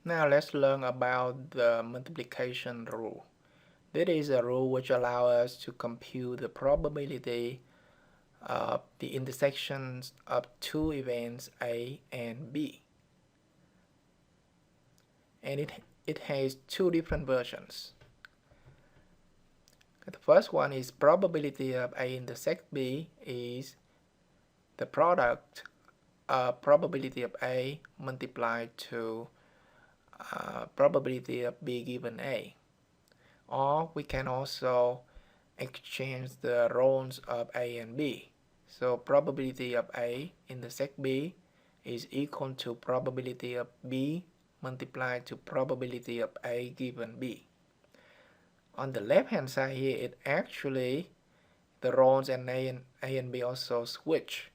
Now let's learn about the multiplication rule. This is a rule which allows us to compute the probability of the intersections of two events A and B. And it has two different versions. The first one is probability of A intersect B is the product of probability of A multiplied to probability of B given A. Or we can also exchange the roles of A and B. So probability of A intersect B is equal to probability of B multiplied to probability of A given B. On the left hand side here, it actually the roles and A and B also switch.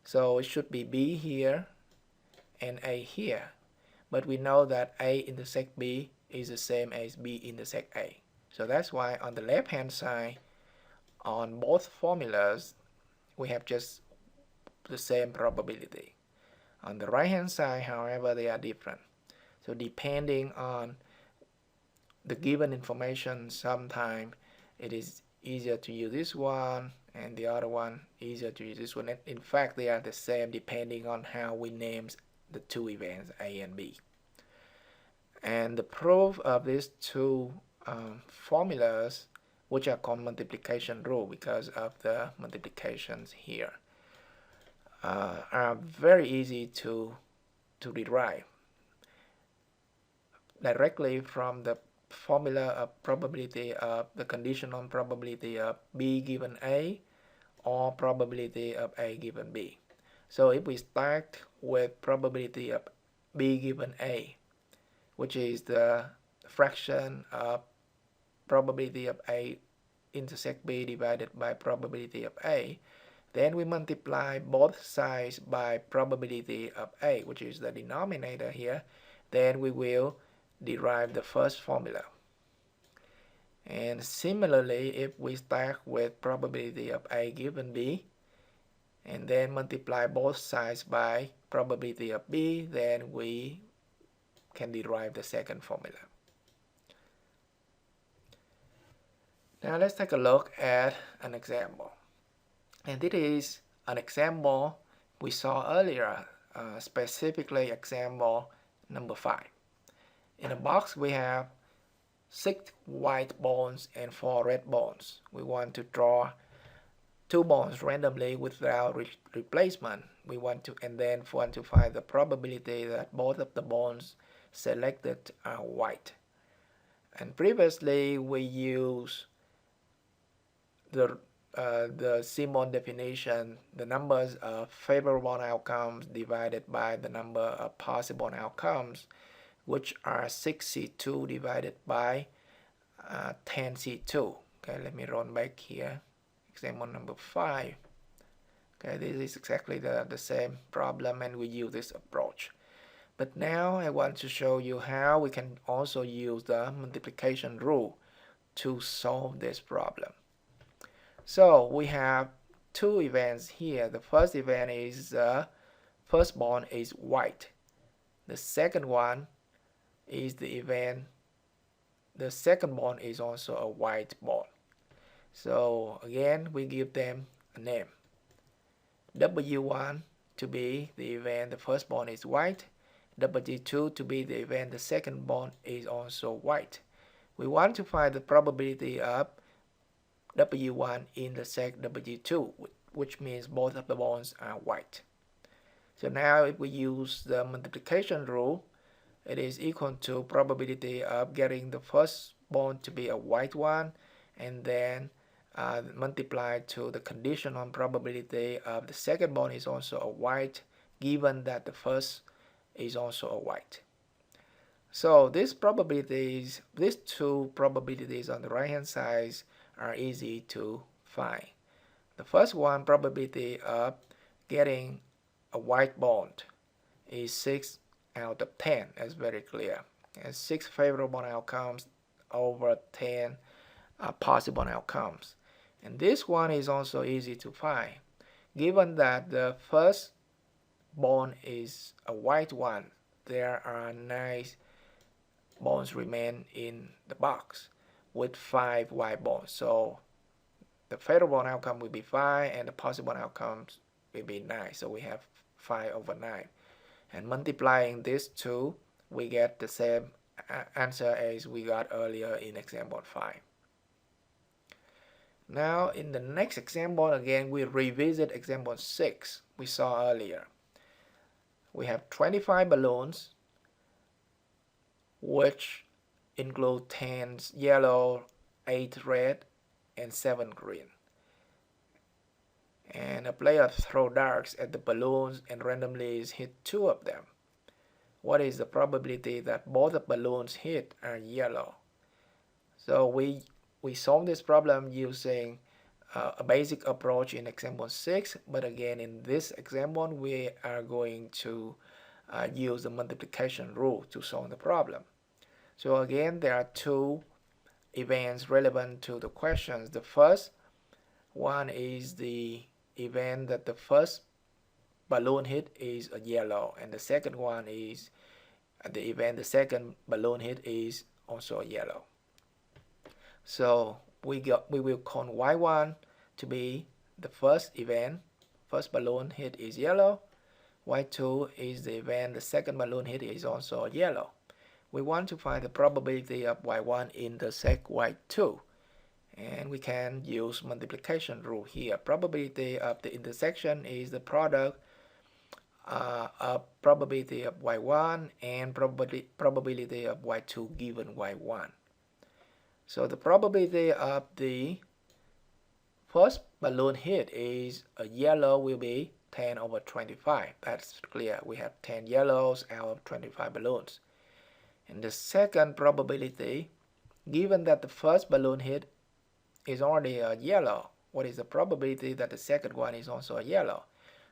So it should be B here and A here. But we know that A intersect B is the same as B intersect A. So that's why on the left hand side, on both formulas, we have just the same probability. On the right hand side, however, they are different. So depending on the given information, sometimes it is easier to use this one and the other one easier to use this one. In fact, they are the same depending on how we name the two events A and B. And the proof of these two formulas, which are called multiplication rule because of the multiplications here, are very easy to derive directly from the formula of probability of the conditional probability of B given A or probability of A given B. So if we start with probability of B given A, which is the fraction of probability of A intersect B divided by probability of A, then we multiply both sides by probability of A, which is the denominator here, then we will derive the first formula. And similarly, if we start with probability of A given B, and then multiply both sides by probability of B, then we can derive the second formula. Now let's take a look at an example. And this is an example we saw earlier, specifically example number 5. In the box we have 6 white balls and 4 red balls. We want to draw 2 balls randomly without replacement. And then want to find the probability that both of the balls selected are white. And previously we used the Simon definition, the numbers of favorable outcomes divided by the number of possible outcomes, which are 6C2 divided by 10C2. Okay, let me run back here. Example number 5. Okay, this is exactly the same problem and we use this approach. But now I want to show you how we can also use the multiplication rule to solve this problem. So we have two events here. The first event is the first bond is white. The second one is the second bond is also a white bond. So again, we give them a name. W1 to be the event the first bond is white. W2 to be the event the second bond is also white. We want to find the probability of W1 intersect W2, which means both of the bonds are white. So now if we use the multiplication rule, it is equal to probability of getting the first bond to be a white one, and then multiplied to the conditional probability of the second bond is also a white, given that the first is also a white. So these two probabilities on the right hand side are easy to find. The first one, probability of getting a white bond, is 6 out of 10. That's very clear. And 6 favorable outcomes over 10 possible outcomes. And this one is also easy to find. Given that the first bond is a white one, there are 9 bonds remain in the box with 5 y bonds. So the favorable outcome will be 5 and the possible outcomes will be 9. So we have 5 over 9. And multiplying these two, we get the same answer as we got earlier in example 5. Now in the next example, again, we revisit example 6 we saw earlier. We have 25 balloons, which include 10 yellow, 8 red, and 7 green. And a player throws darts at the balloons and randomly hit 2 of them. What is the probability that both the balloons hit are yellow? So we solve this problem using a basic approach in example 6, but again in this example we are going to use the multiplication rule to solve the problem. So again, there are 2 events relevant to the questions. The first one is the event that the first balloon hit is a yellow, and the second one is the event the second balloon hit is also a yellow. So we will count y1 to be the first event, first balloon hit is yellow. y2 is the event the second balloon hit is also yellow. We want to find the probability of y1 intersect y2, and we can use multiplication rule here. Probability of the intersection is the product of probability of y1 and probability of y2 given y1. So the probability of the first balloon hit is a yellow will be 10 over 25. That's clear. We have 10 yellows out of 25 balloons. And the second probability, given that the first balloon hit is already a yellow, what is the probability that the second one is also a yellow?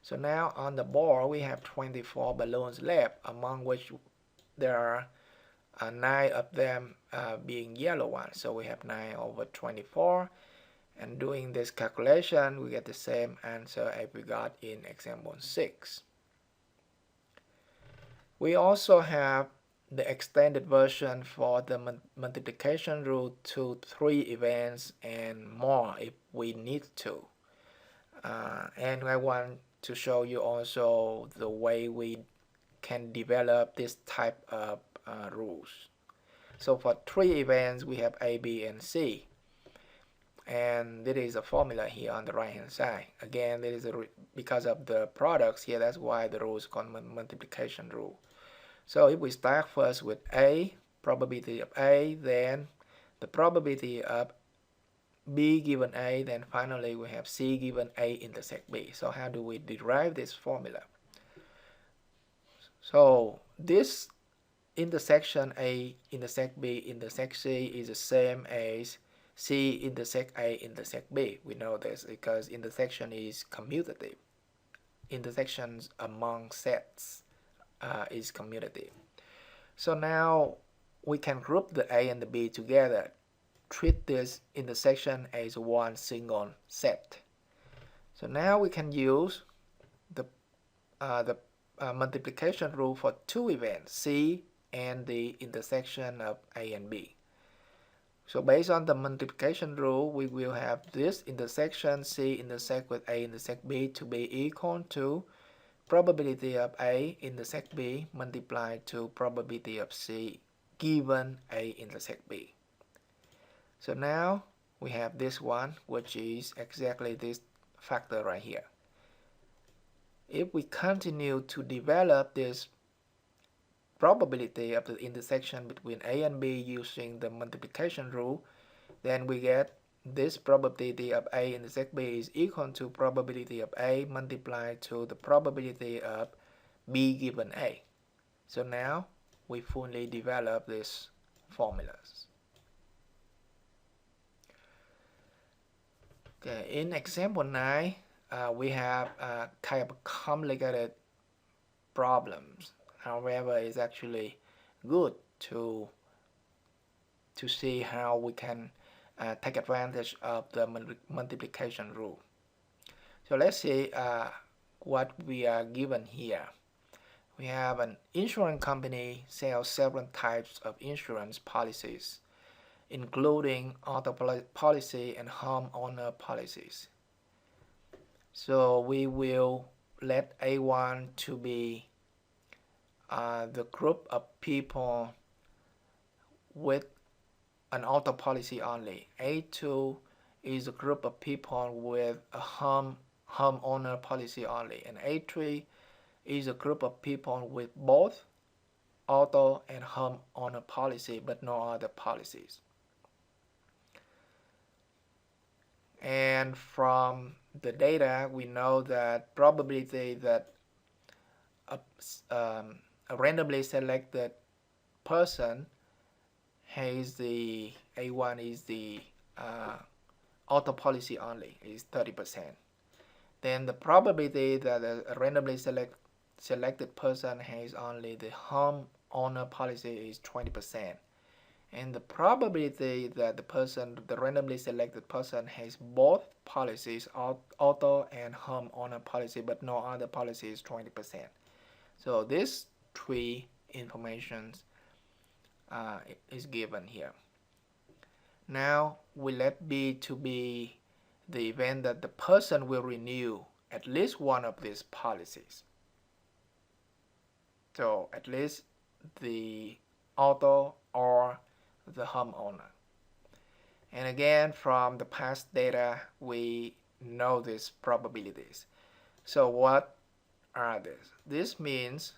So now on the board we have 24 balloons left, among which there are 9 of them being yellow ones. So we have 9 over 24, and doing this calculation we get the same answer as we got in example 6. We also have the extended version for the multiplication rule to 3 events and more if we need to. And I want to show you also the way we can develop this type of rules. So for 3 events we have A, B, and C. And this is a formula here on the right hand side. Again, this is because of the products here, that's why the rule is called multiplication rule. So if we start first with A, probability of A, then the probability of B given A, then finally we have C given A intersect B. So how do we derive this formula? So this intersection A intersect B intersect C is the same as C intersect A intersect B. We know this because intersection is commutative. Intersections among sets is commutative. So now we can group the A and the B together. Treat this intersection as one single set. So now we can use the multiplication rule for 2 events, C and the intersection of A and B. So based on the multiplication rule, we will have this intersection C intersect with A intersect B to be equal to probability of A intersect B multiplied to probability of C given A intersect B. So now we have this one, which is exactly this factor right here. If we continue to develop this probability of the intersection between A and B using the multiplication rule, then we get this probability of A intersect B is equal to probability of A multiplied to the probability of B given A. So now we fully develop these formulas. Okay, in example 9, we have kind of complicated problems. However, it's actually good to see how we can take advantage of the multiplication rule. So let's see what we are given here. We have an insurance company sells several types of insurance policies, including auto policy and homeowner policies. So we will let A1 to be the group of people with an auto policy only. A2 is a group of people with a homeowner policy only. And A3 is a group of people with both auto and homeowner policy but no other policies. And from the data, we know that probability that a randomly selected person has the A1 is the auto policy only is 30%. Then the probability that a randomly selected person has only the homeowner policy is 20%. And the probability that the randomly selected person has both policies, auto and homeowner policy, but no other policy is 20%. So these three informations is given here. Now we let B to be the event that the person will renew at least one of these policies. So at least the auto or the homeowner. And again, from the past data, we know these probabilities. So what are these? This means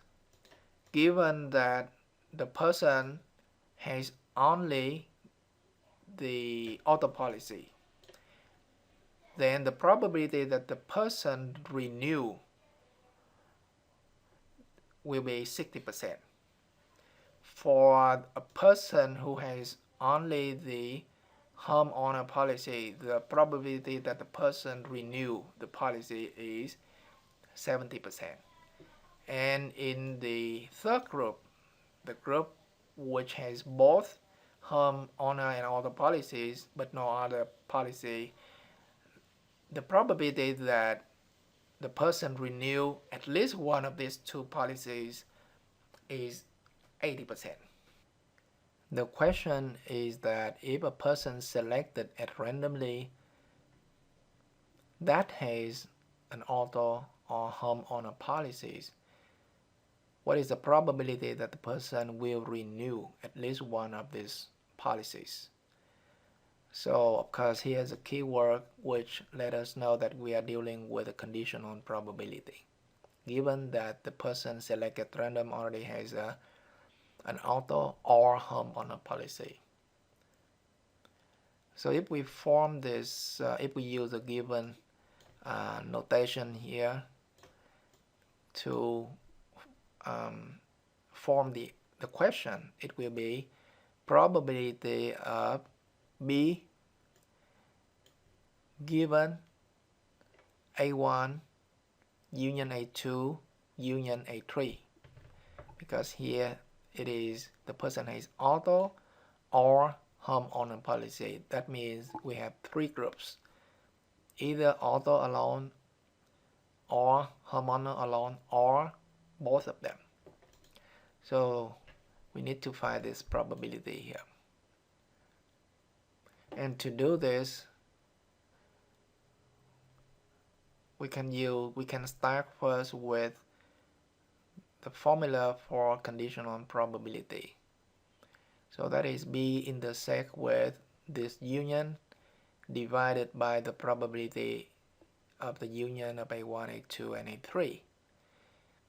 given that the person has only the auto policy, then the probability that the person renew will be 60%. For a person who has only the homeowner policy, the probability that the person renew the policy is 70%. And in the third group, the group which has both homeowner and auto policies but no other policy, the probability that the person renew at least one of these two policies is 80%. The question is that if a person selected at randomly that has an auto or homeowner policies, what is the probability that the person will renew at least one of these policies? So of course here's a keyword which let us know that we are dealing with a conditional probability. Given that the person selected at random already has an auto or homeowner policy. So if we form this, if we use a given notation here to form the question, it will be probability of B given A1 union A2 union A3, because here it is the person has auto or homeowner policy. That means we have three groups, either auto alone or homeowner alone or both of them. So we need to find this probability here. And to do this, we can start first with the formula for conditional probability. So that is B intersect with this union divided by the probability of the union of A1, A2, and A3.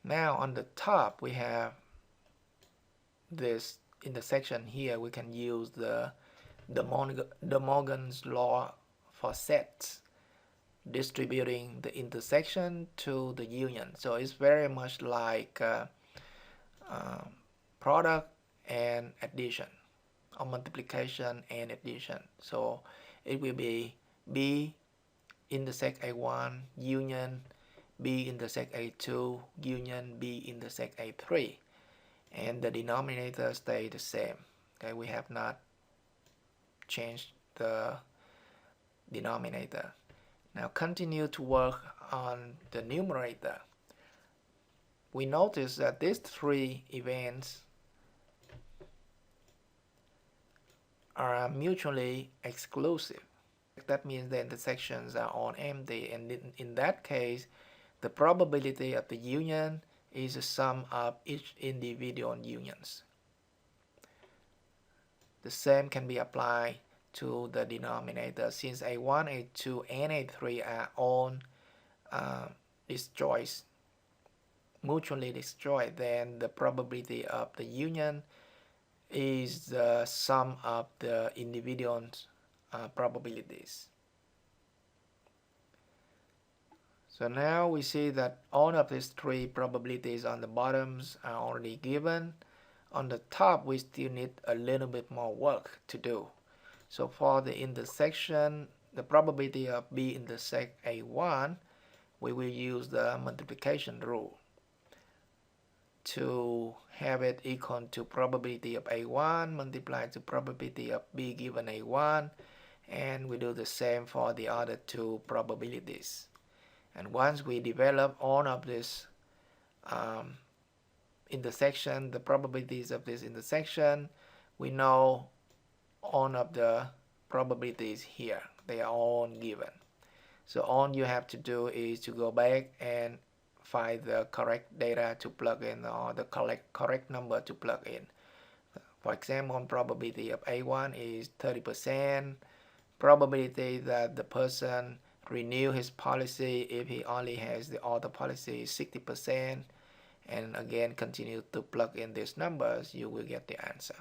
Now on the top we have this intersection here. We can use the De Morgan's law for sets, distributing the intersection to the union. So it's very much like product and addition, or multiplication and addition. So it will be B intersect A1 union B intersect A2 union B intersect A3, and the denominator stay the same. Okay, we have not changed the denominator. Now continue to work on the numerator. we notice that these three events are mutually exclusive. That means the intersections are all empty, and in that case, the probability of the union is the sum of each individual unions. The same can be applied to the denominator. Since A1, A2, and A3 are all mutually destroyed, then the probability of the union is the sum of the individual probabilities. So now we see that all of these three probabilities on the bottoms are already given. On the top, we still need a little bit more work to do. So for the intersection, the probability of B intersect A1, we will use the multiplication rule to have it equal to probability of A1 multiplied to probability of B given A1, and we do the same for the other two probabilities. And once we develop all of this intersection, the probabilities of this intersection, we know all of the probabilities here. They are all given. So all you have to do is to go back and find the correct data to plug in, or the correct number to plug in. For example, probability of A1 is 30%. Probability that the person renew his policy if he only has the auto policy is 60%. And again, continue to plug in these numbers, you will get the answer.